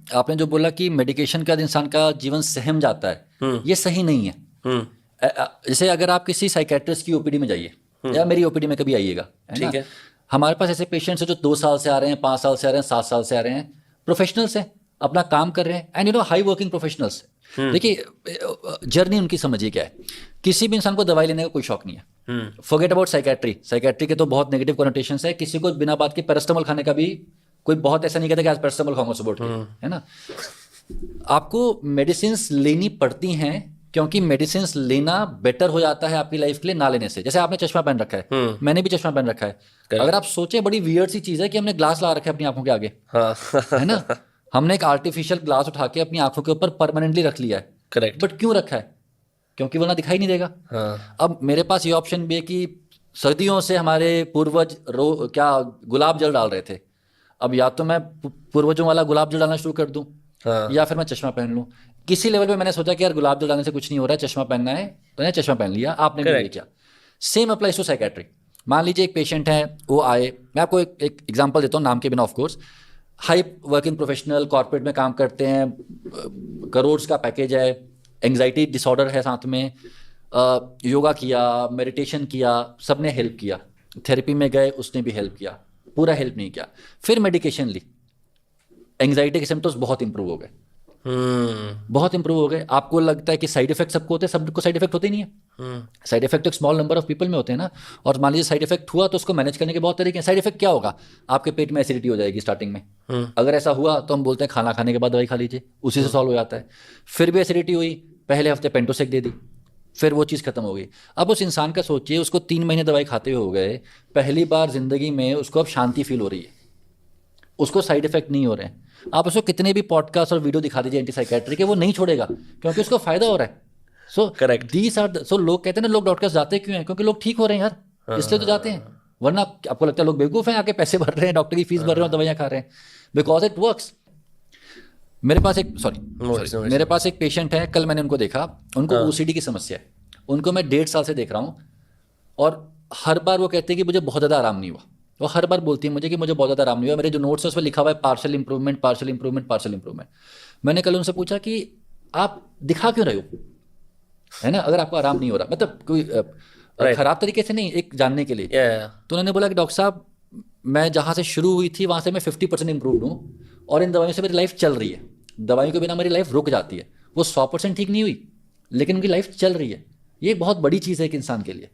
आपने जो बोला कि मेडिकेशन के बाद इंसान का जीवन सहम जाता है, ये सही नहीं है। जैसे अगर आप किसी साइकेट्रिस्ट की ओपीडी में जाइए या मेरी ओपीडी में कभी आइएगा, है ना, हमारे पास ऐसे पेशेंट्स हैं जो 2 साल से आ रहे हैं, 5 साल से आ रहे हैं, 7 साल से आ रहे हैं, प्रोफेशनल्स हैं, अपना काम कर रहे हैं, and you know high working professionals. देखिए जर्नी उनकी समझिए क्या है। किसी भी इंसान को दवाई लेने का कोई शौक नहीं है। फॉरगेट अबाउट साइकेट्री के तो बहुत नेगेटिव कॉनोटेशंस है। किसी को बिना बात के पैरास्टामोल खाने का भी कोई बहुत ऐसा नहीं कहता कि आज पैरास्टामोल खाऊंगा सुबह उठ के, है ना। आपको मेडिसिन लेनी पड़ती हैं क्योंकि मेडिसिन लेना बेटर हो जाता है आपकी लाइफ के लिए ना लेने से। जैसे आपने चश्मा पहन रखा है, मैंने भी चश्मा पहन रखा है। अगर आप सोचे, बड़ी वियर्ड सी चीज है कि हमने ग्लास लगा रखा है अपनी आंखों के आगे, है ना। हमने एक आर्टिफिशियल ग्लास उठा के अपनी आंखों के ऊपर परमानेंटली रख लिया है। करेक्ट। बट क्यों रखा है? क्योंकि वरना दिखाई नहीं देगा। अब मेरे पास ये ऑप्शन भी है कि सदियों से हमारे पूर्वज क्या गुलाब जल डाल रहे थे। अब या तो मैं पूर्वजों वाला गुलाब जल डालना शुरू कर दूं, या फिर मैं चश्मा पहन लूं। किसी लेवल पे मैंने सोचा कि यार गुलाब जल डालने से कुछ नहीं हो रहा है, चश्मा पहनना है, तो मैंने चश्मा पहन लिया। आपने भी ये किया। Same applies to psychiatry. मान लीजिए एक पेशेंट है, वो आए, मैं आपको एक एग्जांपल देता हूँ, नाम के बिना of course. High working professional, corporate में काम करते हैं, करोड़ का पैकेज है, एंग्जाइटी डिसऑर्डर है साथ में, योगा किया, मेडिटेशन किया, सबने हेल्प किया, थेरेपी में गए, उसने भी हेल्प किया, पूरा हेल्प नहीं किया। फिर मेडिकेशन ली, एंग्जाइटी के सिम्टम्स बहुत इंप्रूव हो गए, बहुत इंप्रूव हो गए। आपको लगता है कि साइड इफेक्ट सबको होते हैं? सबको साइड इफेक्ट होते ही नहीं है। साइड इफेक्ट एक स्मॉल नंबर ऑफ पीपल में होते हैं ना। और मान लीजिए साइड इफेक्ट हुआ तो उसको मैनेज करने के बहुत तरीके हैं। साइड इफेक्ट क्या होगा? आपके पेट में एसिडिटी हो जाएगी स्टार्टिंग में। अगर ऐसा हुआ तो हम बोलते हैं खाना खाने के बाद दवाई खा लीजिए, उसी से सॉल्व हो जाता है। फिर भी एसिडिटी हुई, पहले हफ्ते पेंटोसेक दे दी, फिर वो चीज़ खत्म हो गई। अब उस इंसान का सोचिए, उसको 3 महीने दवाई खाते हुए हो गए, पहली बार जिंदगी में उसको अब शांति फील हो रही है, उसको साइड इफेक्ट नहीं हो रहे हैं। आप उसको कितने भी पॉडकास्ट और वीडियो दिखा दीजिए एंटी साइकेट्री के, वो नहीं छोड़ेगा क्योंकि उसको फायदा हो रहा है। So correct. These are so लोग कहते हैं ना, लोग डॉक्टर्स जाते क्यों हैं? क्योंकि लोग ठीक हो रहे हैं यार, इसलिए तो जाते हैं। वरना आपको लगता है लोग बेवकूफ़ हैं, आके पैसे भर रहे हैं, डॉक्टर की फीस भर रहे हैं और दवाइयाँ खा रहे हैं, बिकॉज इट वर्क्स। मेरे पास एक पेशेंट है, कल मैंने उनको देखा, उनको ओसीडी की समस्या है। उनको मैं 1.5 साल से देख रहा हूँ और हर बार वो कहते हैं कि मुझे बहुत ज़्यादा आराम नहीं हुआ। वो हर बार बोलती है मुझे कि मुझे बहुत ज़्यादा आराम नहीं हुआ। मेरे जो नोट्स है उसमें लिखा हुआ है partial improvement, partial improvement, partial improvement. मैंने कल उनसे पूछा कि आप दिखा क्यों रहे हो, है ना, अगर आपको आराम नहीं हो रहा, मतलब कोई खराब तरीके से नहीं, एक जानने के लिए। तो उन्होंने बोला कि डॉक्टर साहब, मैं जहाँ से शुरू हुई थी वहाँ से मैं 50% इम्प्रूव हूँ और इन दवाइयों से मेरी लाइफ चल रही है। दवाइयों के बिना मेरी लाइफ रुक जाती है। वो 100% ठीक नहीं हुई, लेकिन उनकी लाइफ चल रही है। ये बहुत बड़ी चीज़ है एक इंसान के लिए।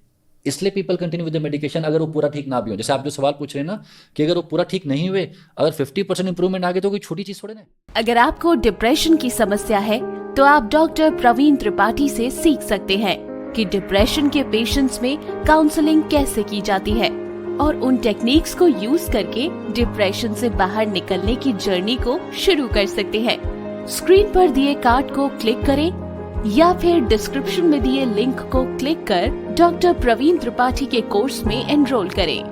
इसलिए people continue with the medication, अगर वो पूरा ठीक ना भी हो। जैसे आप जो सवाल पूछ रहे हैं ना कि अगर वो पूरा ठीक नहीं हुए, अगर 50% इंप्रूवमेंट आ गए तो कोई छोटी चीज़ थोड़े ना। अगर आपको डिप्रेशन की समस्या है तो आप डॉक्टर प्रवीण त्रिपाठी से सीख सकते हैं कि डिप्रेशन के पेशेंट्स में काउंसलिंग कैसे की जाती है और उन टेक्निक्स को यूज करके डिप्रेशन से बाहर निकलने की जर्नी को शुरू कर सकते हैं। स्क्रीन पर दिए कार्ड को क्लिक करें या फिर डिस्क्रिप्शन में दिए लिंक को क्लिक कर डॉक्टर प्रवीण त्रिपाठी के कोर्स में एनरोल करें।